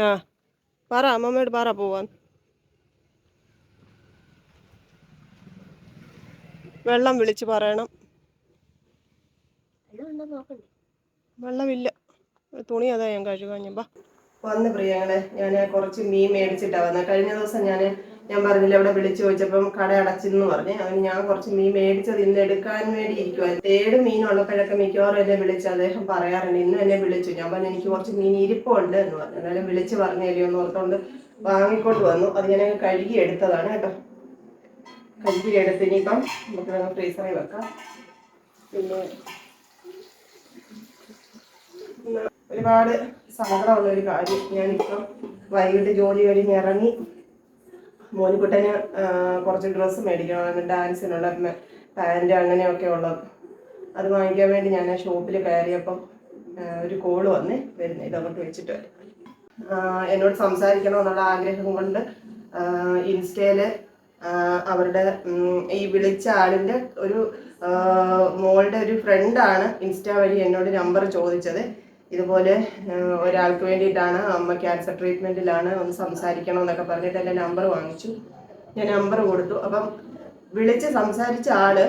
ആ പറ അമ്മമ്മയോട് പറ പോവാൻ. വെള്ളം വിളിച്ച് പറയണം. വെള്ളമില്ല. തുണി അതാ ഞാൻ കഴുകാഞ്ഞ. വന്ന് പ്രിയങ്ങളെ, ഞാൻ കുറച്ച് മീൻ മേടിച്ചിട്ടാണ് വന്നത്. കഴിഞ്ഞ ദിവസം ഞാൻ പറഞ്ഞില്ല, ഇവിടെ വിളിച്ചു ചോദിച്ചപ്പം കട അടച്ചെന്ന് പറഞ്ഞ്. അതിന് ഞാൻ കുറച്ച് മീൻ മേടിച്ചത് ഇന്ന് എടുക്കാൻ വേണ്ടി ഇരിക്കുവായിരുന്നു. ഏഴ് മീനുള്ളപ്പോഴൊക്കെ മിക്കവാറും എന്നെ വിളിച്ച് അദ്ദേഹം പറയാറുണ്ട്. ഇന്നും എന്നെ വിളിച്ചു. ഞാൻ പറഞ്ഞു എനിക്ക് കുറച്ച് മീൻ ഇരിപ്പുണ്ട് എന്ന് പറഞ്ഞു. എന്നാലും വിളിച്ച് പറഞ്ഞല്ലോ എന്ന് ഓർത്തുകൊണ്ട് വാങ്ങിക്കൊണ്ട് വന്നു. അത് ഞാൻ കഴുകി എടുത്തതാണ് കേട്ടോ. കഴുകി എടുത്ത് ഇനിയിപ്പം നമുക്ക് ഫ്രീസറിൽ വെക്കാം. പിന്നെ ഒരുപാട് സങ്കടമുള്ള ഒരു കാര്യം, ഞാനിപ്പം വൈകിട്ട് ജോലി കഴിഞ്ഞ് ഇറങ്ങി മോനിക്കുട്ടന് കുറച്ച് ഡ്രസ്സ് മേടിക്കണം, ഡാൻസിനുള്ള പാൻറ് അങ്ങനെയൊക്കെ ഉള്ളത്. അത് വാങ്ങിക്കാൻ വേണ്ടി ഞാൻ ആ ഷോപ്പിൽ കയറിയപ്പം ഒരു കോള് വരുന്നത്. ഇതങ്ങോട്ട് വെച്ചിട്ട് എന്നോട് സംസാരിക്കണമെന്നുള്ള ആഗ്രഹം കൊണ്ട് ഇൻസ്റ്റയിൽ അവരുടെ ഈ വിളിച്ച ആളിൻ്റെ ഒരു മോളുടെ ഒരു ഫ്രണ്ടാണ് ഇൻസ്റ്റാ വഴി എന്നോട് നമ്പർ ചോദിച്ചത്. ഇതുപോലെ ഒരാൾക്ക് വേണ്ടിയിട്ടാണ്, അമ്മ ക്യാൻസർ ട്രീറ്റ്മെൻറ്റിലാണ്, ഒന്ന് സംസാരിക്കണമെന്നൊക്കെ പറഞ്ഞിട്ട് എൻ്റെ നമ്പർ വാങ്ങിച്ചു. ഞാൻ നമ്പർ കൊടുത്തു. അപ്പം വിളിച്ച് സംസാരിച്ച ആള്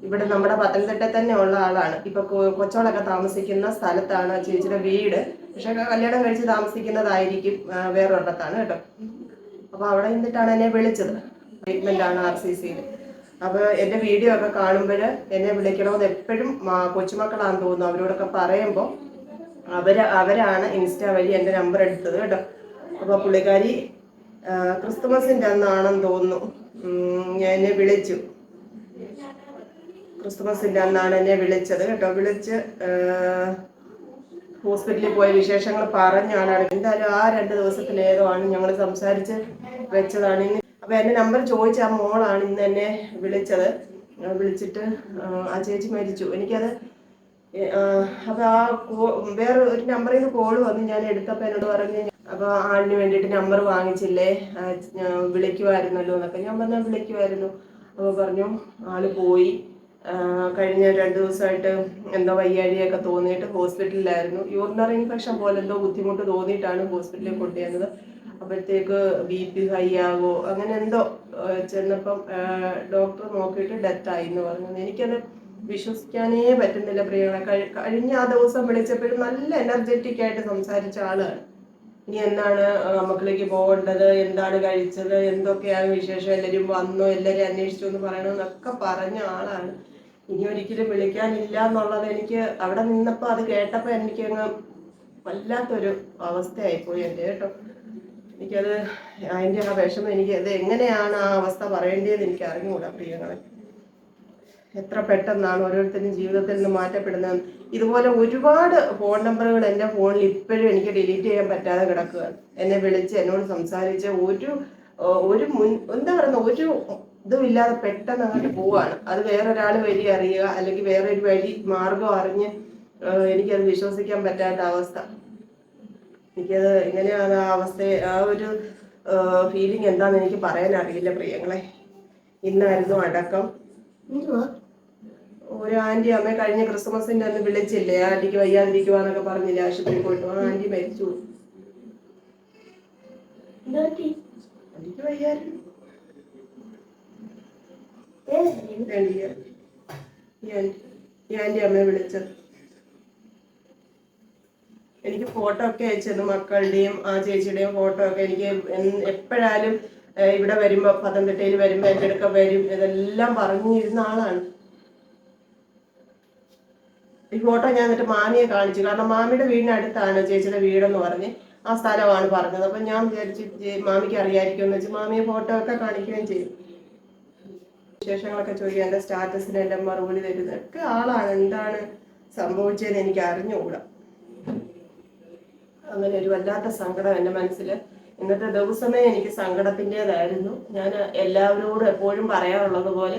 ഇവിടെ നമ്മുടെ പത്തനംതിട്ട തന്നെ ഉള്ള ആളാണ്. ഇപ്പൊ കൊച്ചോളൊക്കെ താമസിക്കുന്ന സ്ഥലത്താണ് ചേച്ചിയുടെ വീട്. പക്ഷെ കല്യാണം കഴിച്ച് താമസിക്കുന്നതായിരിക്കും വേറൊരിടത്താണ് കേട്ടോ. അപ്പൊ അവിടെ നിന്നിട്ടാണ് എന്നെ വിളിച്ചത്. ട്രീറ്റ്മെന്റ് ആണ് RCCയിൽ. അപ്പൊ എന്റെ വീഡിയോ ഒക്കെ കാണുമ്പോൾ എന്നെ വിളിക്കണമെന്ന് എപ്പോഴും കൊച്ചുമക്കളാണെന്ന് തോന്നുന്നു അവരോടൊക്കെ പറയുമ്പോൾ അവരാണ് ഇൻസ്റ്റാ വഴി എൻ്റെ നമ്പർ എടുത്തത് കേട്ടോ. അപ്പൊ പുള്ളിക്കാരി ക്രിസ്തുമസിന്റെ അന്നാണെന്ന് തോന്നുന്നു എന്നെ വിളിച്ചു. ക്രിസ്തുമസിന്റെ അന്നാണ് എന്നെ വിളിച്ചത് കേട്ടോ. വിളിച്ച് ഹോസ്പിറ്റലിൽ പോയ വിശേഷങ്ങൾ പറഞ്ഞാണ്. എന്തായാലും ആ 2 ദിവസത്തിലേതോ ആണ് ഞങ്ങൾ സംസാരിച്ച് വെച്ചതാണ്. അപ്പൊ എന്റെ നമ്പർ ചോദിച്ച ആ മോളാണ് ഇന്ന് എന്നെ വിളിച്ചത്. വിളിച്ചിട്ട് ആ ചേച്ചി മരിച്ചു. എനിക്കത് അപ്പൊ ആ വേറെ ഒരു നമ്പറിൽ നിന്ന് കോള് വന്ന് ഞാൻ എടുത്തപ്പോ എന്നോട് പറഞ്ഞു, അപ്പൊ ആളിന് വേണ്ടിയിട്ട് നമ്പർ വാങ്ങിച്ചില്ലേ, വിളിക്കുമായിരുന്നല്ലോ എന്നൊക്കെ. ഞാൻ പറഞ്ഞാൽ വിളിക്കുമായിരുന്നു. അപ്പോൾ പറഞ്ഞു ആള് പോയി. കഴിഞ്ഞ 2 ദിവസമായിട്ട് എന്തോ വയ്യാഴിയൊക്കെ തോന്നിയിട്ട് ഹോസ്പിറ്റലിലായിരുന്നു. യൂറിനറി ഇൻഫെക്ഷൻ പോലെ എന്തോ ബുദ്ധിമുട്ട് തോന്നിയിട്ടാണ് ഹോസ്പിറ്റലിൽ കൊണ്ടുവന്നത്. അപ്പോഴത്തേക്ക് BP ഹൈ ആവോ അങ്ങനെ എന്തോ ചെന്നപ്പം ഡോക്ടർ നോക്കിയിട്ട് ഡെത്തായി എന്ന് പറഞ്ഞു. എനിക്കത് വിശ്വസിക്കാനേ പറ്റുന്നില്ല പ്രിയങ്ങളെ. കഴിഞ്ഞ ആ ദിവസം വിളിച്ചപ്പോഴും നല്ല എനർജറ്റിക് ആയിട്ട് സംസാരിച്ച ആളാണ്. ഇനി എന്താണ് മക്കളിലേക്ക് പോകേണ്ടത്, എന്താണ് കഴിച്ചത്, എന്തൊക്കെയാണ് വിശേഷം, എല്ലാവരും വന്നോ, എല്ലാവരും അന്വേഷിച്ചു എന്ന് പറയണമെന്നൊക്കെ പറഞ്ഞ ആളാണ്. ഇനി ഒരിക്കലും വിളിക്കാനില്ല എന്നുള്ളത് എനിക്ക് അവിടെ നിന്നപ്പോൾ അത് കേട്ടപ്പോൾ എനിക്കങ്ങ് വല്ലാത്തൊരു അവസ്ഥയായിപ്പോയി എൻ്റെ കേട്ടോ. എനിക്കത് അതിൻ്റെ ആ വിഷമം, അത് എങ്ങനെയാണ് ആ അവസ്ഥ പറയേണ്ടതെന്ന് എനിക്ക് അറിഞ്ഞുകൂടാ പ്രിയങ്ങളെ. എത്ര പെട്ടെന്നാണ് ഓരോരുത്തരും ജീവിതത്തിൽ നിന്ന് മാറ്റപ്പെടുന്നത്. ഇതുപോലെ ഒരുപാട് ഫോൺ നമ്പറുകൾ എൻ്റെ ഫോണിൽ ഇപ്പോഴും എനിക്ക് ഡിലീറ്റ് ചെയ്യാൻ പറ്റാതെ കിടക്കുകയാണ്. എന്നെ വിളിച്ച് എന്നോട് സംസാരിച്ച് എന്താ പറയുക, ഒരു ഇതുമില്ലാതെ പെട്ടെന്ന് അങ്ങോട്ട് പോവാണ്. അത് വേറൊരാൾ വഴി അറിയുക, അല്ലെങ്കിൽ വേറൊരു വഴി മാർഗം അറിഞ്ഞ് എനിക്കത് വിശ്വസിക്കാൻ പറ്റാത്ത അവസ്ഥ. എനിക്കത് എങ്ങനെയാണ് ആ അവസ്ഥ, ആ ഒരു ഫീലിംഗ് എന്താണെന്ന് എനിക്ക് പറയാൻ അറിയില്ല പ്രിയങ്ങളെ. ഇന്നായിരുന്നു അടക്കം. ഒരു ആന്റി അമ്മ കഴിഞ്ഞ ക്രിസ്മസിന്റെ അന്ന് വിളിച്ചില്ലേ, ആന്റിക്ക് വയ്യാതിരിക്കുവാന്നൊക്കെ പറഞ്ഞില്ലേ, ആശുപത്രിയിൽ പോയിട്ട്. ആ ആന്റി മരിച്ചു. ആന്റിക്ക് വയ്യായിരുന്നു. ഈ ആന്റി അമ്മയെ വിളിച്ചത്. എനിക്ക് ഫോട്ടോ ഒക്കെ അയച്ചത് മക്കളുടെയും ആ ചേച്ചിയുടെയും ഫോട്ടോ ഒക്കെ എനിക്ക് എപ്പോഴായാലും ഇവിടെ വരുമ്പോ, പത്തനംതിട്ടയിൽ വരുമ്പോ എൻ്റെ അടുക്ക വരും, ഇതെല്ലാം പറഞ്ഞിരുന്ന ആളാണ്. ഈ ഫോട്ടോ ഞാൻ എന്നിട്ട് മാമിയെ കാണിച്ചു. കാരണം മാമിയുടെ വീടിനടുത്താണ് ചേച്ചിയുടെ വീടെന്ന് പറഞ്ഞ് ആ സ്ഥലമാണ് പറഞ്ഞത്. അപ്പൊ ഞാൻ വിചാരിച്ചു മാമിക്ക് അറിയാമായിരിക്കും എന്ന് വെച്ച് മാമിയെ ഫോട്ടോ ഒക്കെ കാണിക്കുകയും ചെയ്തു. വിശേഷങ്ങളൊക്കെ ചോദിക്കുക, എൻ്റെ സ്റ്റാറ്റസിന് എല്ലാം മറുപടി തരുന്നതൊക്കെ ആളാണ്. എന്താണ് സംഭവിച്ചതെന്ന് എനിക്ക് അറിഞ്ഞുകൂടാ. അങ്ങനെ ഒരു വല്ലാത്ത സങ്കടം എൻ്റെ മനസ്സിൽ. ഇന്നത്തെ ദിവസമേ എനിക്ക് സങ്കടത്തിൻ്റെതായിരുന്നു. ഞാൻ എല്ലാവരോടും എപ്പോഴും പറയാറുള്ളത് പോലെ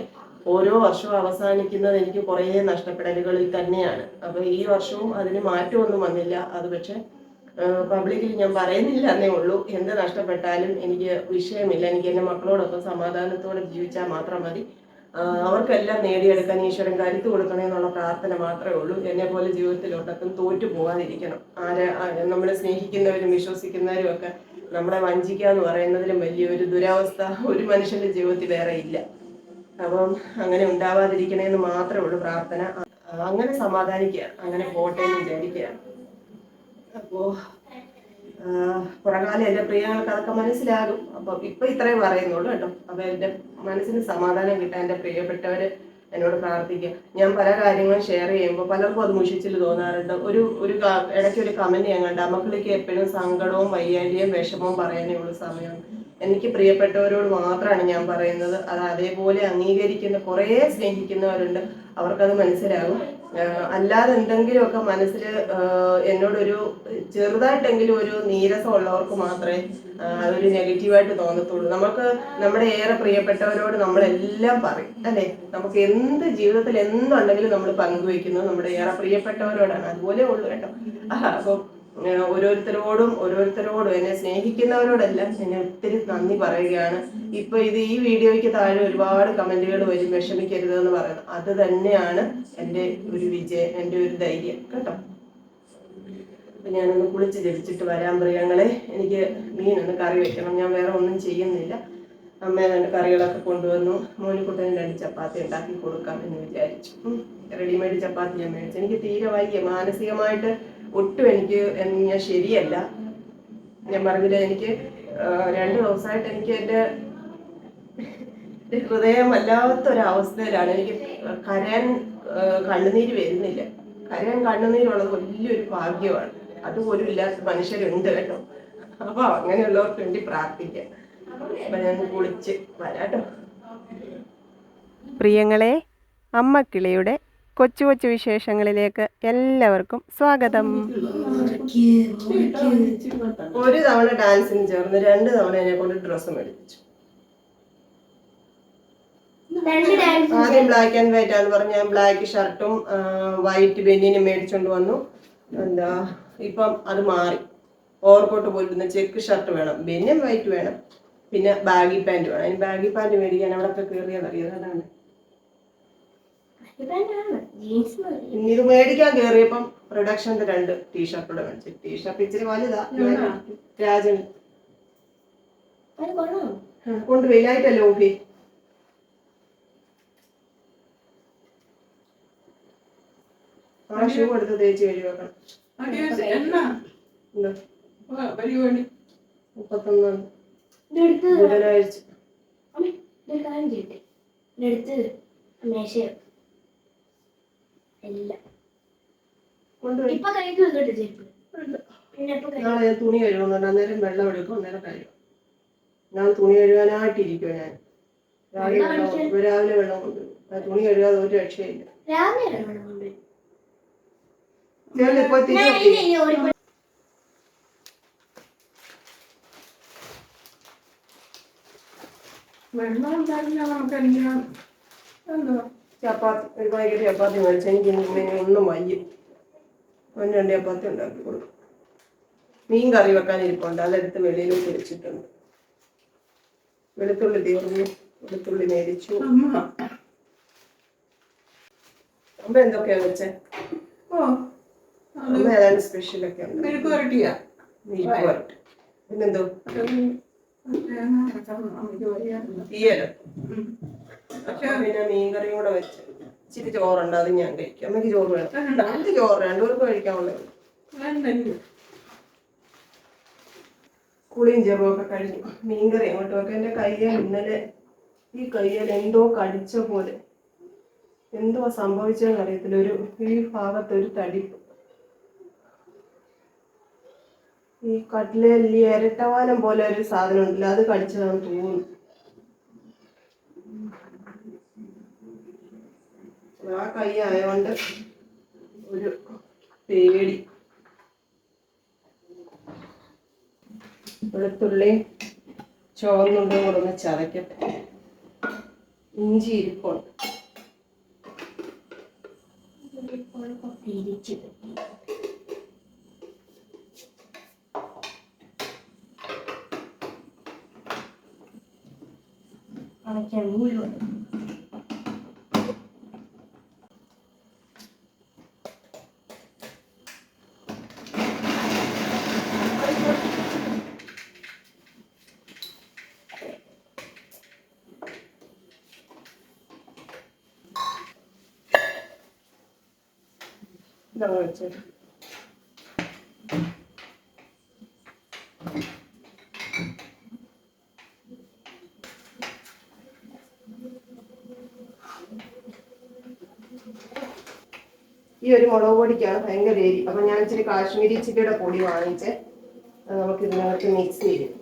ഓരോ വർഷവും അവസാനിക്കുന്നത് എനിക്ക് കുറേ നഷ്ടപ്പെടലുകളിൽ തന്നെയാണ്. അപ്പൊ ഈ വർഷവും അതിന് മാറ്റമൊന്നും വന്നില്ല. അത് പക്ഷെ പബ്ലിക്കിൽ ഞാൻ പറയുന്നില്ല എന്നേ ഉള്ളൂ. എന്ത് നഷ്ടപ്പെട്ടാലും എനിക്ക് വിഷയമില്ല. എനിക്ക് എൻ്റെ മക്കളോടൊപ്പം സമാധാനത്തോടെ ജീവിച്ചാൽ മാത്രം മതി. അവർക്കെല്ലാം നേടിയെടുക്കാൻ ഈശ്വരൻ കരുത്ത് കൊടുക്കണേ എന്നുള്ള പ്രാർത്ഥന മാത്രമേ ഉള്ളൂ. എന്നെ പോലെ ജീവിതത്തിലൊട്ടൊക്കെ തോറ്റു പോകാതിരിക്കണം. നമ്മളെ സ്നേഹിക്കുന്നവരും വിശ്വസിക്കുന്നവരും ഒക്കെ നമ്മളെ വഞ്ചിക്കുക എന്ന് പറയുന്നതിലും വലിയൊരു ദുരവസ്ഥ ഒരു മനുഷ്യന്റെ ജീവിതത്തിൽ വേറെ ഇല്ല. അപ്പം അങ്ങനെ ഉണ്ടാവാതിരിക്കണേന്ന് മാത്രമേ ഉള്ളൂ പ്രാർത്ഥന. അങ്ങനെ സമാധാനിക്കുക, അങ്ങനെ പോട്ടെ എന്ന് വിചാരിക്കുക. അപ്പോ പുറകാലം എൻ്റെ പ്രിയങ്ങൾക്ക് അതൊക്കെ മനസ്സിലാകും. അപ്പൊ ഇപ്പൊ ഇത്രയും പറയുന്നുള്ളൂ കേട്ടോ. അപ്പൊ എൻ്റെ മനസ്സിന് സമാധാനം കിട്ടാൻ എൻ്റെ പ്രിയപ്പെട്ടവര് എന്നോട് പ്രാർത്ഥിക്കുക. ഞാൻ പല കാര്യങ്ങളും ഷെയർ ചെയ്യുമ്പോൾ പലർക്കും അത് മുഷിച്ചിൽ തോന്നാറുണ്ട്. ഇടയ്ക്ക് ഒരു കമന്റ് ഞാൻ കണ്ട, മക്കളിക്ക് എപ്പോഴും സങ്കടവും വയ്യാഴിയും വിഷമവും പറയാനേ ഉള്ളൂ സമയം. എനിക്ക് പ്രിയപ്പെട്ടവരോട് മാത്രമാണ് ഞാൻ പറയുന്നത്. അത് അതേപോലെ അംഗീകരിക്കുന്ന കുറേ സ്നേഹിക്കുന്നവരുണ്ട്, അവർക്കത് മനസ്സിലാകും. അല്ലാതെ എന്തെങ്കിലുമൊക്കെ മനസ്സിൽ എന്നോടൊരു ചെറുതായിട്ടെങ്കിലും ഒരു നീരസം ഉള്ളവർക്ക് മാത്രമേ അതൊരു നെഗറ്റീവായിട്ട് തോന്നത്തുള്ളൂ. നമുക്ക് നമ്മുടെ ഏറെ പ്രിയപ്പെട്ടവരോട് നമ്മളെല്ലാം പറയും അല്ലേ. നമുക്ക് എന്ത് ജീവിതത്തിൽ എന്തുണ്ടെങ്കിലും നമ്മൾ പങ്കുവെക്കുന്നത് നമ്മുടെ ഏറെ പ്രിയപ്പെട്ടവരോടാണ്. അതുപോലെ ഉള്ളു കേട്ടോ. അപ്പം ഓരോരുത്തരോടും എന്നെ സ്നേഹിക്കുന്നവരോടെല്ലാം എന്നെ ഒത്തിരി നന്ദി പറയുകയാണ്. ഇപ്പൊ ഈ വീഡിയോയ്ക്ക് താഴെ ഒരുപാട് കമന്റുകൾ വരും, വിഷമിക്കരുതെന്ന് പറയുന്നത്. അത് തന്നെയാണ് എൻ്റെ ഒരു വിജയം, എൻ്റെ ഒരു ധൈര്യം കേട്ടോ. അപ്പൊ ഞാനൊന്ന് കുളിച്ച് ജപിച്ചിട്ട് വരാൻ പ്രിയങ്ങളെ. എനിക്ക് മീനൊന്ന് കറി വെക്കണം. ഞാൻ വേറെ ഒന്നും ചെയ്യുന്നില്ല. അമ്മ രണ്ട് കറികളൊക്കെ കൊണ്ടുവന്നു. മോനിക്കുട്ടന് 2 ചപ്പാത്തി ഉണ്ടാക്കി കൊടുക്കാം എന്ന് വിചാരിച്ചു. റെഡിമെയ്ഡ് ചപ്പാത്തി ഞാൻ മേടിച്ചു. എനിക്ക് തീരെ വയ്യ, മാനസികമായിട്ട് ഒട്ടും ഞാൻ ശരിയല്ല. ഞാൻ പറഞ്ഞില്ല, എനിക്ക് 2 ദിവസമായിട്ട് എനിക്ക് എൻ്റെ ഹൃദയം വല്ലാത്തൊരവസ്ഥയിലാണ്. എനിക്ക് കരയാൻ കണ്ണുനീര് വരുന്നില്ല. കരയാൻ കണ്ണുനീരുള്ളത് വലിയൊരു ഭാഗ്യമാണ്. അതുപോലും ഇല്ലാത്ത മനുഷ്യരുണ്ട് കേട്ടോ. അപ്പൊ അങ്ങനെയുള്ളവർക്ക് വേണ്ടി പ്രാർത്ഥിക്കാം. അപ്പൊ ഞാൻ കുളിച്ച് വരാട്ടോ. പ്രിയങ്ങളെ, അമ്മക്കിളിയുടെ കൊച്ചു കൊച്ചു വിശേഷങ്ങളിലേക്ക് എല്ലാവർക്കും സ്വാഗതം. ഒരു തവണ ഡാൻസിന് ചേർന്ന് 2 തവണ എന്നെ കൊണ്ട് ഡ്രസ്സ് മേടിച്ചു. ആദ്യം ബ്ലാക്ക് ആൻഡ് വൈറ്റ് ആണെന്ന് പറഞ്ഞ് ഞാൻ ബ്ലാക്ക് ഷർട്ടും വൈറ്റ് ബനിയനും മേടിച്ചോണ്ട് വന്നു. ഇപ്പം അത് മാറി. ഓവർകോട്ട് പോലിരുന്ന ചെക്ക് ഷർട്ട് വേണം, ബനിയൻ വൈറ്റ് വേണം, പിന്നെ ബാഗി പാൻറ് വേണം. അതിന് ബാഗി പാൻറ് മേടിക്കാൻ അവിടെയൊക്കെ കയറിയതറിയാം. അതാണ് ഇനി ഇത് മേടിക്കാൻ കയറിയപ്പം പ്രൊഡക്ഷന്റെ 2 ടീഷർട്ടൂടെ മേടിച്ചു. ടീഷർട്ട് ഇച്ചിരി വലുതാ. രാജൻ കൊണ്ട് വെയിലായിട്ടല്ലേ ഓഫി. ആ ഷൂ എടുത്ത് തേച്ച് കഴുകി വെക്കണം. 31 ബുധനാഴ്ച. നാളെ തുണി കഴുകുന്നുണ്ട്. അന്നേരം വെള്ളം എടുക്കും, അന്നേരം കഴുകും. ഞാൻ തുണി കഴുകാനായിട്ടിരിക്കുവോ. ഞാൻ രാവിലെ വെള്ളം കൊണ്ടുവരും. തുണി കഴുകാതെ ഒരു രക്ഷയില്ല. ചപ്പാത്തി ഒരു പാക്കറ്റ് ചപ്പാത്തി മേടിച്ചു. എനിക്ക് ഒന്നും വയ്യ. 2 ചപ്പാത്തി ഉണ്ടാക്കി കൊടുക്കും. മീൻ കറി വെക്കാൻ ഇരിപ്പുണ്ട്, അതെടുത്ത് വെളിയിലോട്ട് വെച്ചിട്ടുണ്ട്. വെളുത്തുള്ളി തീർന്നു, വെളുത്തുള്ളി മേടിച്ചു. അമ്മ എന്തൊക്കെയാ വെച്ചേ? അമ്മ ഏതാണ് സ്പെഷ്യലൊക്കെ ഉണ്ട്? പിന്നെന്തോ തീയലോ. പിന്നെ മീൻകറിയും കൂടെ വെച്ച് ഇച്ചിരി ചോറുണ്ട്, അത് ഞാൻ കഴിക്കും. അമ്മയ്ക്ക് ചോറ് വേണം. എനിക്ക് ചോറ് 2 പേർക്ക് കഴിക്കാനുള്ളത്. കുളിയും ചെറുതൊക്കെ കഴിഞ്ഞു. മീൻകറി അങ്ങോട്ട് വെക്കാം. എൻ്റെ കയ്യിൽ ഇന്നലെ ഈ കയ്യിൽ എന്തോ കടിച്ച പോലെ, എന്തോ സംഭവിച്ചതെന്ന് അറിയത്തില്ല. ഈ ഭാഗത്തൊരു തടിപ്പ്. ഈ കട്ടിലിൽ ഇരട്ടവാലം പോലെ ഒരു സാധനം ഉണ്ടല്ലോ, അത് കടിച്ചതാണെന്ന് തോന്നുന്നു. ആ കൈ ആയതുകൊണ്ട് ഒരു പേടി. വെളുത്തുള്ളി ചുവന്നുള്ളിയും കൂടെ ഒന്ന് ചതക്കട്ടെ. ഇഞ്ചി ഇരിപ്പുണ്ട്. ഇതങ്ങ് വെച്ചു. ഈ ഒരു മുളക് പൊടിക്കാണ് ഭയങ്കര എരി. അപ്പൊ ഞാൻ ഇച്ചിരി കാശ്മീരി ചില്ലിയുടെ പൊടി വാങ്ങിച്ച് നമുക്ക് ഇതിനകത്ത് മിക്സ് ചെയ്യും.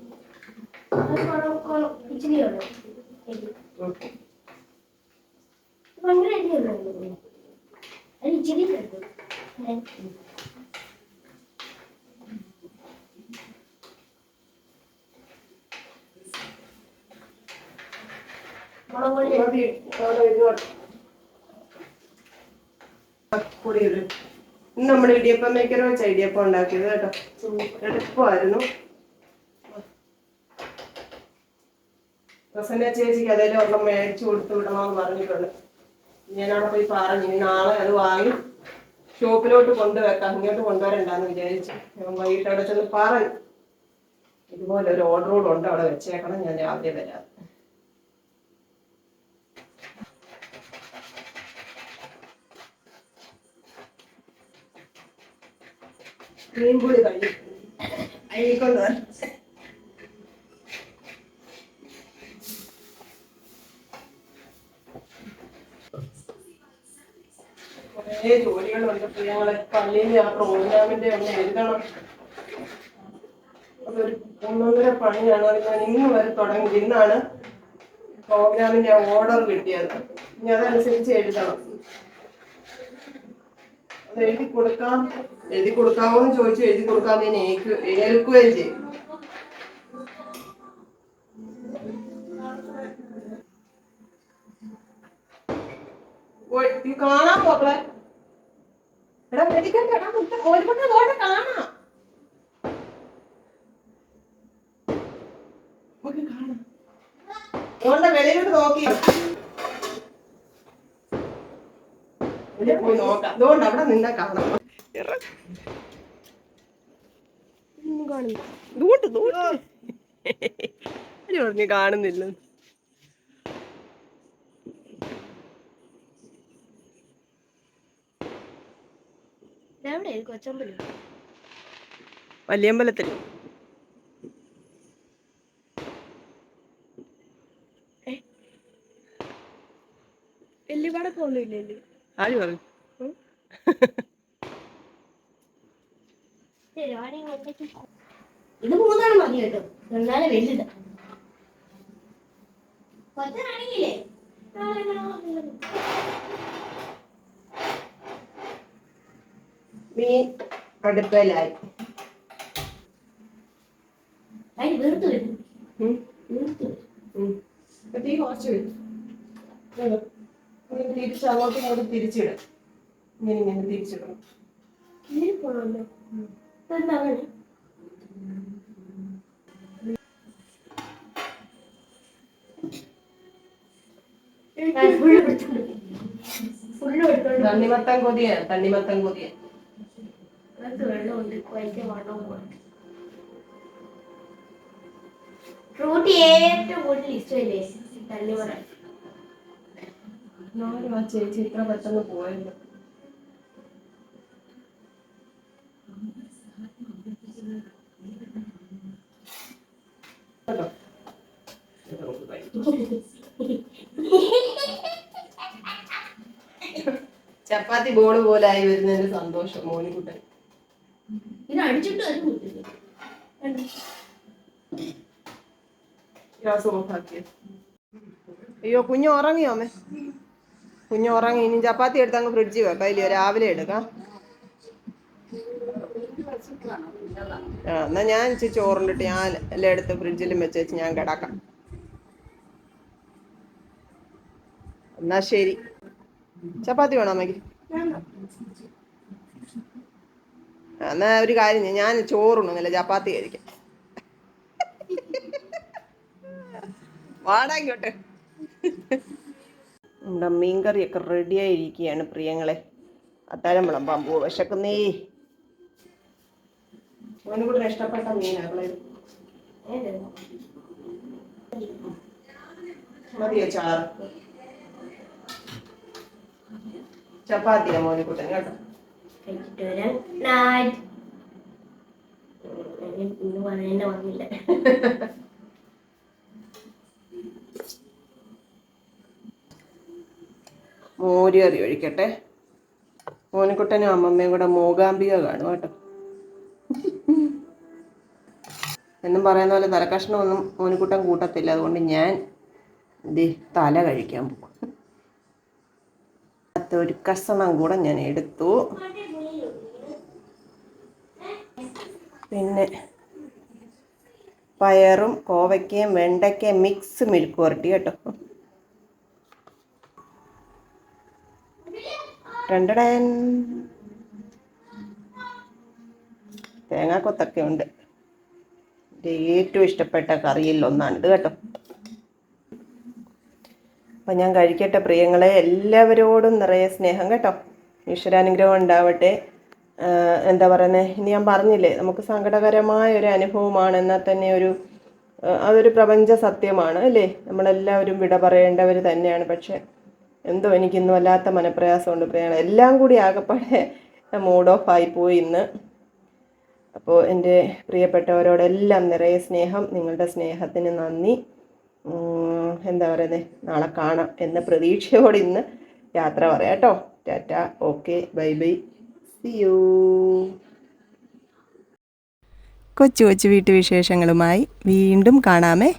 ഇന്ന് നമ്മൾ ഇടിയപ്പം മേക്കർ വെച്ച ഇടിയപ്പം ഉണ്ടാക്കിയത് കേട്ടോ. എളുപ്പമായിരുന്നു. പ്രസന്ന ചേച്ചിക്ക് അതേലും ഒരെണ്ണം മേടിച്ചു കൊടുത്തു വിടണമെന്ന് പറഞ്ഞിട്ടുണ്ട്. ഞാനവിടെ പോയി പറഞ്ഞു നാളെ അത് വാങ്ങി ഷോപ്പിലോട്ട് കൊണ്ടുവെക്കാം, ഇങ്ങോട്ട് കൊണ്ടുവരണ്ടെന്ന് വിചാരിച്ചു. ഞാൻ വൈകിട്ട് അവിടെ ചെന്ന് പറഞ്ഞു ഇതുപോലെ ഒരു ഓർഡർ കൂടെ ഉണ്ട്, അവിടെ വെച്ചേക്കണം, ഞാൻ രാവിലെ വരാം. മീൻപുളി കഴിക്കൊണ്ട് കുറേ ജോലികളുണ്ട് പ്രിയങ്ങളെ. പള്ളിയിലെ ആ പ്രോഗ്രാമിന്റെ ഒന്ന് എഴുതണം. അതൊരു 1.5 പണിയാണ്. ഞാൻ ഇന്ന് വരെ തുടങ്ങി. ഇന്നാണ് പ്രോഗ്രാമിന്റെ ഓർഡർ കിട്ടിയത്. ഇനി അതനുസരിച്ച് എഴുതണം. അത് എഴുതി കൊടുക്കാമോ എന്ന് ചോദിച്ചു. എഴുതി കൊടുക്കാൻ ഞാൻ ഏൽക്കുകയും ചെയ്യും. കാണാം മക്കളെ. എടാ വെടിക്കട്ടെ കാണാം. അതുകൊണ്ട് വെളിയിലോട്ട് നോക്കി പോയി നോക്കാം. അതുകൊണ്ട് അവിടെ നിന്നാ കാണാം. കാണുന്നില്ല. വലിയമ്പലത്തിൽ എല്ലിപാടൊന്നുമില്ലല്ലോ. ആര് പറഞ്ഞു? ഇത് 3 മതി കേട്ടോ. എന്നാലും വലുത് കൊച്ചാണെങ്കിലേ മീൻ അടുപ്പലായി. വീർത്തു വരും. തീ കുറച്ച് വരും. തിരിച്ച് അങ്ങോട്ടും ഇങ്ങോട്ടും തിരിച്ചിടും. ഇങ്ങനെ തിരിച്ചിടണം. പോണല്ലോ. എന്താ തണ്ണിമത്തൻ കൊതിയ. വെള്ളമുണ്ട്. ഫ്രൂട്ടി ഏറ്റവും കൂടുതൽ ഇഷ്ടമല്ലേ തണ്ണിമത്തൻ. ആ ചേച്ചി ഇത്ര പെട്ടെന്ന് പോയല്ലോ. ചപ്പാത്തി ബോള് പോലെ ആയി വരുന്നതിന്റെ സന്തോഷം മോനിക്കുട്ടൻ. ഇത് അടിച്ചിട്ട് അയ്യോ കുഞ്ഞു ഉറങ്ങിയോ അമ്മേ? കുഞ്ഞു ഉറങ്ങി. ഇനി ചപ്പാത്തി എടുത്ത് അങ്ങ് ഫ്രിഡ്ജിൽ വെക്കാം. ഇല്ലയോ രാവിലെ എടുക്കാം. എന്നാ ഞാൻ ഇച്ചിരി ചോറുണ്ടിട്ട് ഞാൻ എല്ലാം എടുത്ത് ഫ്രിഡ്ജിലും വെച്ച് ഞാൻ കിടക്കാം. എന്നാ ശരി. ചപ്പാത്തി വേണോ അമ്മയ്ക്ക്? എന്നാ ഒരു കാര്യം ഞാൻ ചോറുണ്ണുന്നില്ല, ചപ്പാത്തി കഴിക്കാം. വാടാ ഇങ്ങോട്ട്. നമ്മുടെ മീൻകറിയൊക്കെ റെഡിയായിരിക്കുകയാണ് പ്രിയങ്ങളെ. അത്താഴം വിളമ്പാൻ പോവുക. വിശക്കുന്നേ. മോനുകൂടെ ഇഷ്ടപ്പെട്ട മീനാണ്. മതിയോ ചാറ്? ചപ്പാത്തിയാ മോനിക്കുട്ടൻ കേട്ടോ. കഴിച്ചിട്ട് വരാം. നൈറ്റ്. ഇന്ന് പറയേണ്ട വന്നില്ല. മോര് കറി ഒഴിക്കട്ടെ. മോനിക്കുട്ടനും അമ്മമ്മയും കൂടെ മൂകാംബിക കാണും കേട്ടോ. എന്നും പറയുന്ന പോലെ തലക്കഷ്ണമൊന്നും മോനിക്കുട്ടൻ കൂട്ടത്തില്ല. അതുകൊണ്ട് ഞാൻ തല കഴിക്കാൻ പോകും. ഒരു കഷണം കൂടെ ഞാൻ എടുത്തു. പിന്നെ പയറും കോവയ്ക്കയും വെണ്ടയ്ക്കയും മിക്സ് മെഴുക്ക് പുരട്ടി കേട്ടോ. തേങ്ങാക്കൊത്തൊക്കെ ഉണ്ട്. എൻ്റെ ഏറ്റവും ഇഷ്ടപ്പെട്ട കറിയിൽ ഒന്നാണിത് കേട്ടോ. അപ്പം ഞാൻ കഴിക്കട്ടെ പ്രിയങ്ങളെ. എല്ലാവരോടും നിറയെ സ്നേഹം കേട്ടോ. ഈശ്വരാനുഗ്രഹം ഉണ്ടാവട്ടെ. എന്താ പറയുന്നത്, ഇനി ഞാൻ പറഞ്ഞില്ലേ, നമുക്ക് സങ്കടകരമായ ഒരു അനുഭവമാണ്, എന്നാൽ തന്നെ അതൊരു പ്രപഞ്ച സത്യമാണ് അല്ലേ. നമ്മളെല്ലാവരും വിട പറയേണ്ടവർ തന്നെയാണ്. പക്ഷെ എന്തോ എനിക്കിന്ന് വല്ലാത്ത മനപ്രയാസമുണ്ട് പ്രിയങ്ങളെ. എല്ലാം കൂടി ആകെപ്പാടെ മൂഡ് ഓഫ് ആയിപ്പോയി ഇന്ന്. അപ്പോൾ എൻ്റെ പ്രിയപ്പെട്ടവരോടെല്ലാം നിറയെ സ്നേഹം. നിങ്ങളുടെ സ്നേഹത്തിന് നന്ദി. എന്താ പറയുന്നത്, നാളെ കാണാം എന്ന പ്രതീക്ഷയോടെ ഇന്ന് യാത്ര പറയാം കേട്ടോ. Tata, okay, bye bye, see you. കൊച്ചു കൊച്ചു വീട്ടുവിശേഷങ്ങളുമായി വീണ്ടും കാണാമേ.